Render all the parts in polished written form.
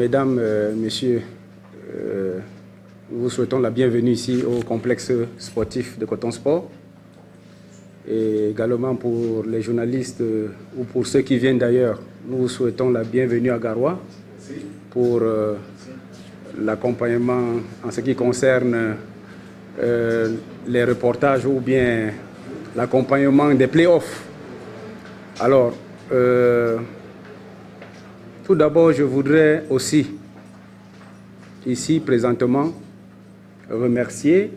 Mesdames, Messieurs, nous vous souhaitons la bienvenue ici au complexe sportif de Coton Sport. Et également pour les journalistes ou pour ceux qui viennent d'ailleurs, nous vous souhaitons la bienvenue à Garoua pour l'accompagnement en ce qui concerne les reportages ou bien l'accompagnement des playoffs. Alors, tout d'abord, je voudrais aussi, ici présentement, remercier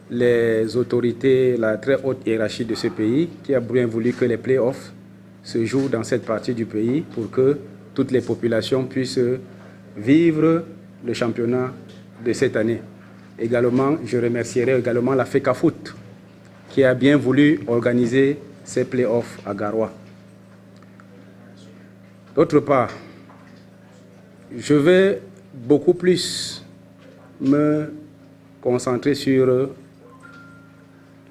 les autorités, la très haute hiérarchie de ce pays qui a bien voulu que les playoffs se jouent dans cette partie du pays pour que toutes les populations puissent vivre le championnat de cette année. Également, je remercierai également la FECAFOOT qui a bien voulu organiser ces playoffs à Garoua. D'autre part, je vais beaucoup plus me concentrer sur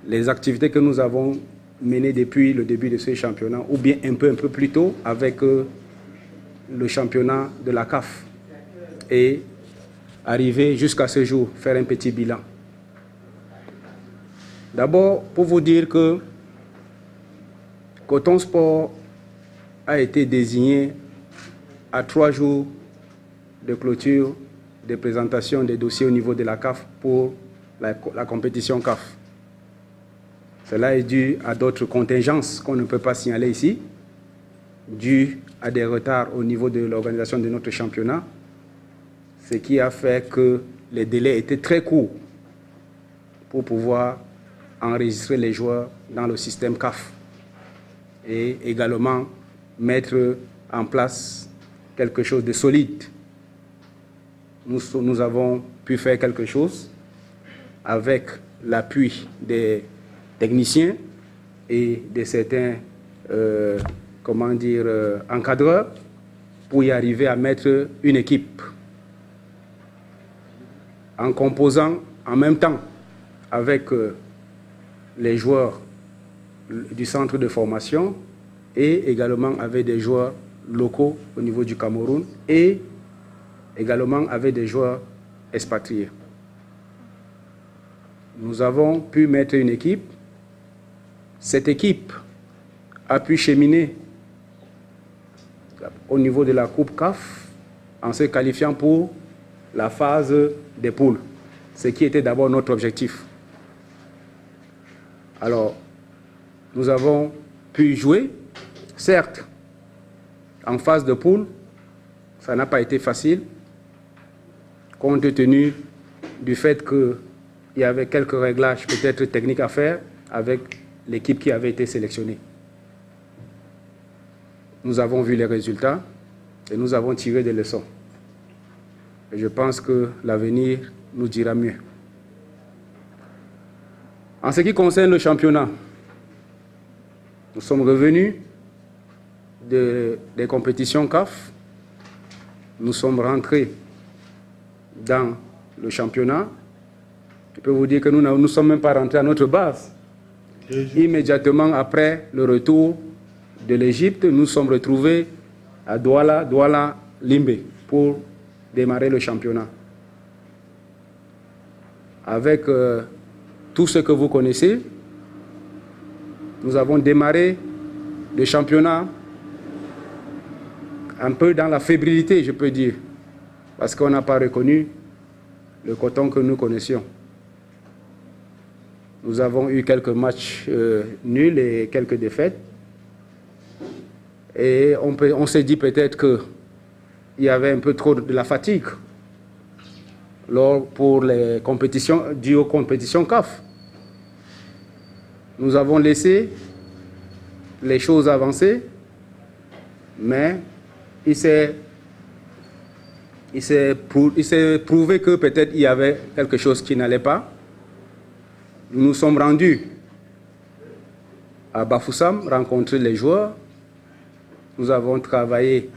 les activités que nous avons menées depuis le début de ce championnat, ou bien un peu plus tôt avec le championnat de la CAF, et arriver jusqu'à ce jour, faire un petit bilan. D'abord, pour vous dire que Coton Sport a été désigné à 3 jours de clôture de présentation des dossiers au niveau de la CAF pour la compétition CAF. Cela est dû à d'autres contingences qu'on ne peut pas signaler ici, dû à des retards au niveau de l'organisation de notre championnat, ce qui a fait que les délais étaient très courts pour pouvoir enregistrer les joueurs dans le système CAF et également mettre en place quelque chose de solide. Nous avons pu faire quelque chose avec l'appui des techniciens et de certains encadreurs pour y arriver à mettre une équipe en composant en même temps avec les joueurs du centre de formation et également avec des joueurs locaux au niveau du Cameroun et également avec des joueurs expatriés. Nous avons pu mettre une équipe. Cette équipe a pu cheminer au niveau de la Coupe CAF en se qualifiant pour la phase des poules, ce qui était d'abord notre objectif. Alors, nous avons pu jouer, certes, en phase de poule, ça n'a pas été facile, compte tenu du fait qu'il y avait quelques réglages peut-être techniques à faire avec l'équipe qui avait été sélectionnée. Nous avons vu les résultats et nous avons tiré des leçons. Et je pense que l'avenir nous dira mieux. En ce qui concerne le championnat, nous sommes revenus des compétitions CAF. Nous sommes rentrés dans le championnat. Je peux vous dire que nous ne sommes même pas rentrés à notre base. Immédiatement après le retour de l'Égypte, nous sommes retrouvés à Douala Limbe pour démarrer le championnat. Avec tout ce que vous connaissez, nous avons démarré le championnat un peu dans la fébrilité, je peux dire, parce qu'on n'a pas reconnu le coton que nous connaissions. Nous avons eu quelques matchs nuls et quelques défaites. Et on s'est dit peut-être qu'il y avait un peu trop de la fatigue pour les compétitions, dues aux compétitions CAF. Nous avons laissé les choses avancer, mais il s'est prouvé que peut-être il y avait quelque chose qui n'allait pas. Nous nous sommes rendus à Bafoussam, rencontrer les joueurs. Nous avons travaillé,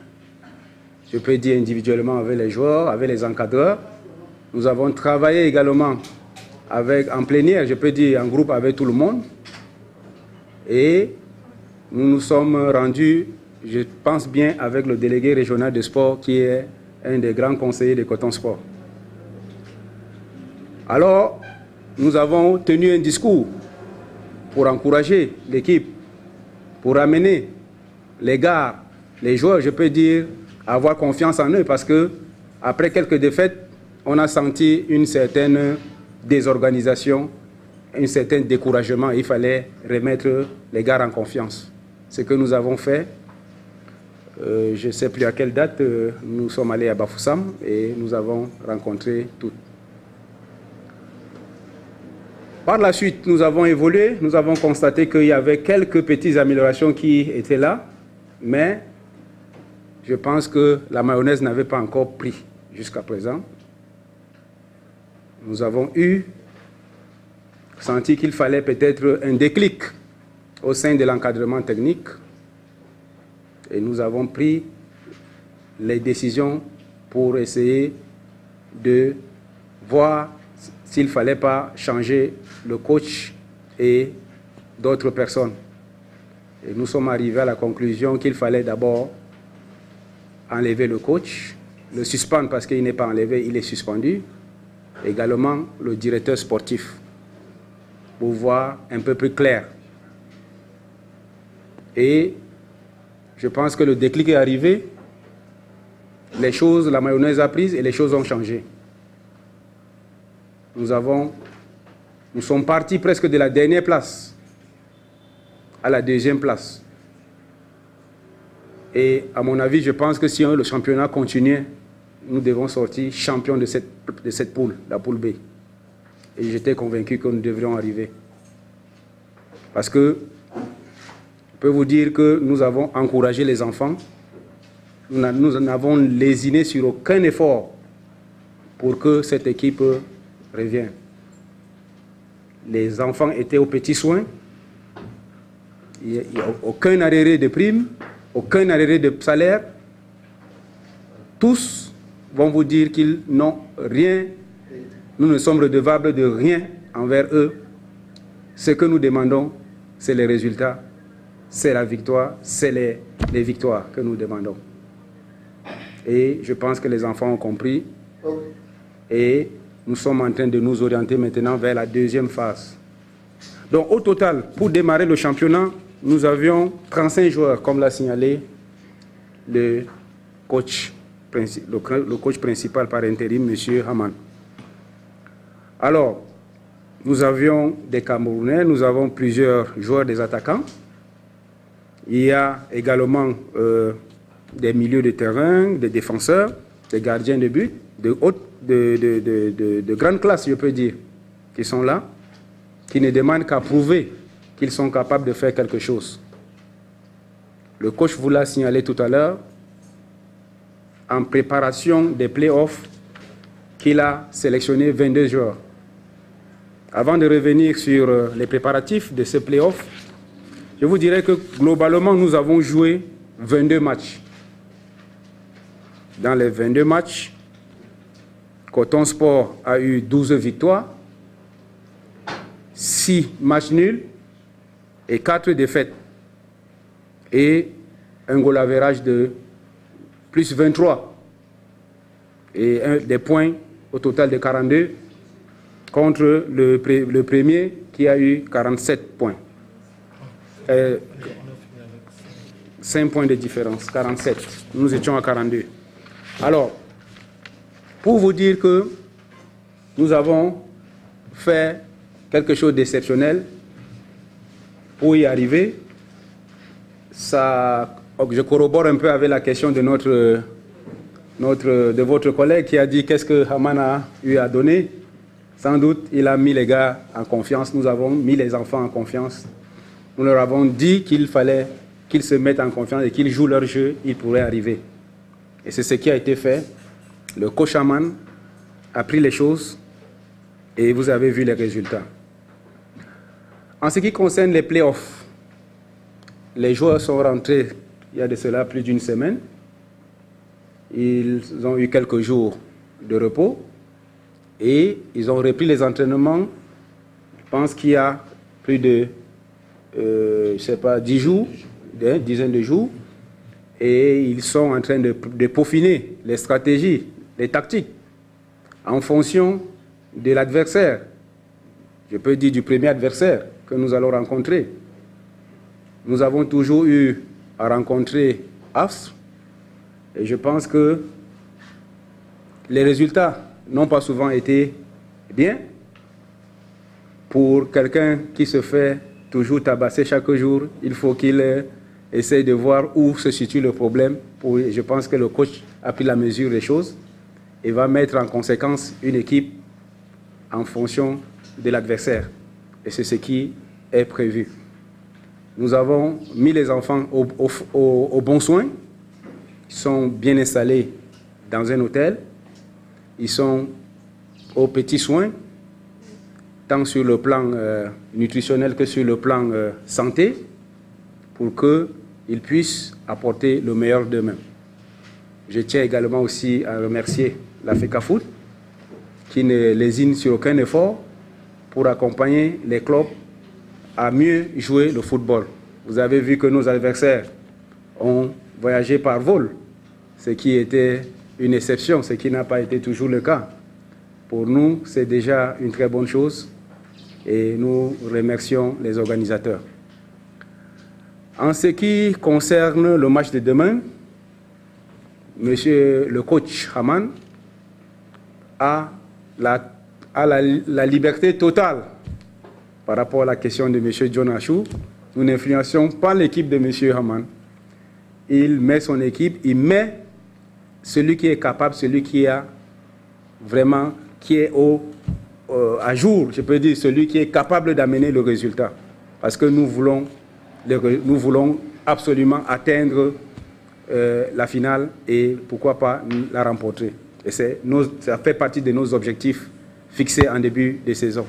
je peux dire individuellement avec les joueurs, avec les encadreurs. Nous avons travaillé également en plénière, je peux dire en groupe avec tout le monde. Et nous nous sommes rendus, je pense bien, avec le délégué régional de sport qui est un des grands conseillers de Coton Sport. Alors, nous avons tenu un discours pour encourager l'équipe, pour amener les gars, les joueurs, je peux dire, à avoir confiance en eux, parce que après quelques défaites, on a senti une certaine désorganisation, un certain découragement. Il fallait remettre les gars en confiance. Ce que nous avons fait, je ne sais plus à quelle date, nous sommes allés à Bafoussam et nous avons rencontré toutes. Par la suite, nous avons évolué, nous avons constaté qu'il y avait quelques petites améliorations qui étaient là, mais je pense que la mayonnaise n'avait pas encore pris jusqu'à présent. Nous avons senti qu'il fallait peut-être un déclic au sein de l'encadrement technique et nous avons pris les décisions pour essayer de voir s'il ne fallait pas changer le coach et d'autres personnes. Et nous sommes arrivés à la conclusion qu'il fallait d'abord enlever le coach, le suspendre parce qu'il n'est pas enlevé, il est suspendu. Également le directeur sportif, pour voir un peu plus clair. Et je pense que le déclic est arrivé, les choses, la mayonnaise a prise et les choses ont changé. Nous sommes partis presque de la dernière place à la deuxième place. Et à mon avis, je pense que si le championnat continuait, nous devons sortir champions de cette poule, la poule B. Et j'étais convaincu que nous devrions arriver. Parce que, je peux vous dire que nous avons encouragé les enfants. Nous n'avons lésiné sur aucun effort pour que cette équipe revienne. Les enfants étaient aux petits soins. Il n'y a aucun arriéré de primes, aucun arriéré de salaire. Tous vont vous dire qu'ils n'ont rien. Nous ne sommes redevables de rien envers eux. Ce que nous demandons, c'est les résultats, c'est la victoire, c'est les victoires que nous demandons. Et je pense que les enfants ont compris. Et nous sommes en train de nous orienter maintenant vers la deuxième phase. Donc au total, pour démarrer le championnat, nous avions 35 joueurs, comme l'a signalé le coach principal par intérim, M. Haman. Alors, nous avions des Camerounais, nous avons plusieurs joueurs, des attaquants. Il y a également des milieux de terrain, des défenseurs, des gardiens de but, de grande classe, je peux dire, qui sont là, qui ne demandent qu'à prouver qu'ils sont capables de faire quelque chose. Le coach vous l'a signalé tout à l'heure, en préparation des playoffs, qu'il a sélectionné 22 joueurs. Avant de revenir sur les préparatifs de ces playoffs, je vous dirais que globalement, nous avons joué 22 matchs. Dans les 22 matchs, Coton Sport a eu 12 victoires, 6 matchs nuls et 4 défaites. Et un goal average de plus 23. Et des points au total de 42 contre le premier qui a eu 47 points. 5 points de différence, 47. Nous étions à 42. Alors, pour vous dire que nous avons fait quelque chose d'exceptionnel pour y arriver, je corrobore un peu avec la question de votre collègue qui a dit qu'est-ce que Haman a eu à donner. Sans doute, il a mis les gars en confiance, nous avons mis les enfants en confiance. Nous leur avons dit qu'il fallait qu'ils se mettent en confiance et qu'ils jouent leur jeu, ils pourraient arriver. Et c'est ce qui a été fait. Le coach Haman a pris les choses et vous avez vu les résultats. En ce qui concerne les playoffs, les joueurs sont rentrés il y a de cela plus d'une semaine. Ils ont eu quelques jours de repos et ils ont repris les entraînements. Je pense qu'il y a plus de, je sais pas, 10 jours, une dizaine de jours. et ils sont en train de peaufiner les stratégies, les tactiques, en fonction de l'adversaire. Je peux dire du premier adversaire que nous allons rencontrer. Nous avons toujours eu à rencontrer AFS, et je pense que les résultats n'ont pas souvent été bien. Pour quelqu'un qui se fait toujours tabasser chaque jour, il faut qu'il essaye de voir où se situe le problème. Je pense que le coach a pris la mesure des choses et va mettre en conséquence une équipe en fonction de l'adversaire. Et c'est ce qui est prévu. Nous avons mis les enfants au bon soin. Ils sont bien installés dans un hôtel. Ils sont aux petits soins, tant sur le plan nutritionnel que sur le plan santé, pour qu'ils puissent apporter le meilleur d'eux-mêmes. Je tiens également aussi à remercier la FECAFOOT, qui ne lésine sur aucun effort pour accompagner les clubs à mieux jouer le football. Vous avez vu que nos adversaires ont voyagé par vol, ce qui était une exception, ce qui n'a pas été toujours le cas. Pour nous, c'est déjà une très bonne chose et nous remercions les organisateurs. En ce qui concerne le match de demain, monsieur le coach Haman a la liberté totale par rapport à la question de monsieur John Achou. Nous n'influençons pas l'équipe de monsieur Haman. Il met son équipe, il met celui qui est capable, celui qui a vraiment, qui est à jour, je peux dire, celui qui est capable d'amener le résultat. Parce que nous voulons absolument atteindre la finale et pourquoi pas la remporter. Et ça fait partie de nos objectifs fixés en début de saison.